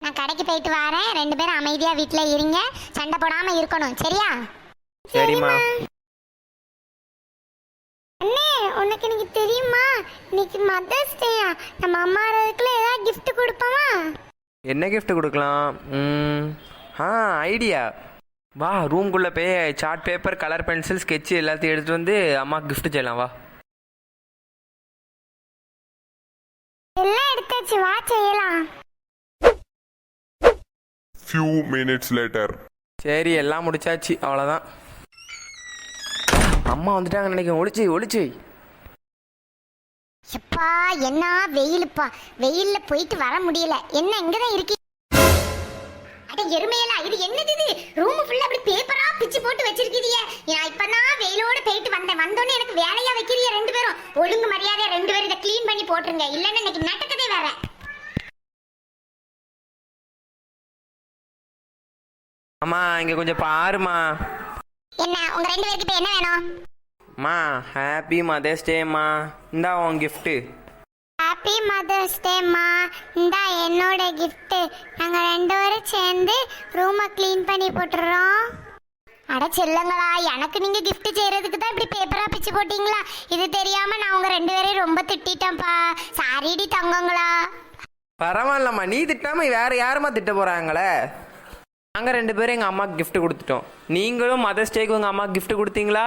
நான் கடைக்கு போயிட்டு வரேன். 2 பேரும் அமைதியா வீட்ல இருங்க, சண்டை போடாம இருக்கணும், சரியா? சரிம்மா. அண்ணே, உனக்கு இன்னைக்கு தெரியுமா, இன்னைக்கு மதர்ஸ் டேயா? நம்ம அம்மாவுக்குள்ள ஏதாவது gift கொடுப்போமா? என்ன gift கொடுக்கலாம்? ஐடியா. வா, ரூம்குள்ளே போய் chart paper, colour pencil, sketch எல்லாத்தையும் எடுத்துகிட்டு வந்து அம்மாவுக்கு gift செய்யலாம். வா. எல்லாம் எடுத்தாச்சு, வா செய்யலாம். Few minutes later. சரி, எல்லாம் முடிச்சாச்சு, அவ்வளோதான். அம்மா வந்துட்டாங்க நினைக்கிறேன். ஒளிச்சு எப்பா என்ன வெயிலுப்பா, வெயில்ல போயிட்டு வர முடியல. என்ன இங்கதான் இருக்கு? அட எருமையெல்லாம், இது என்னது? இது ரூம் ஃபுல்லா அப்படி பேப்பரா பிச்சு போட்டு வச்சிருக்கீங்க. நான் இப்பதான் வெயிலோட போயிட்டு வந்தோடனே எனக்கு வேலையா வைக்கிறீங்க 2 பேரும். ஒழுங்கு மரியாதையா 2 பேரும் இதை க்ளீன் பண்ணி போட்டுருங்க, இல்லைன்னா இன்னைக்கு நடக்கதே வேற. அம்மா இங்கே கொஞ்சம் பாருமா. என்ன உங்க 2 பேருக்கு இப்ப என்ன வேணும்? அம்மா ஹாப்பி மதர்ஸ் டேம்மா. இந்தா உன் கிஃப்ட்டு. Happy mother's டேம்மா. இந்தா என்னோட gift. நாங்க 2 பேரும் சேர்ந்து ரூமை க்ளீன் பண்ணி போட்டுறோம். அட செல்லங்களா, எனக்கு நீங்க gift செய்யறதுக்கு தான் இப்படி பேப்பரா பிச்சு போட்டீங்களா? இது தெரியாம நான் உங்க 2 பேரையும் ரொம்ப திட்டிட்டேன்ப்பா. சாரிடி தங்கங்களா. பரவாயில்லம்மா, நீ திட்டாம வேற யாருமா திட்ட போறாங்களே? நாங்கள் 2 பேரும் எங்கள் அம்மாவுக்கு gift கொடுத்துட்டோம். நீங்களும் மதர்ஸ் டேக்கு உங்கள் அம்மாவுக்கு gift கொடுத்தீங்களா?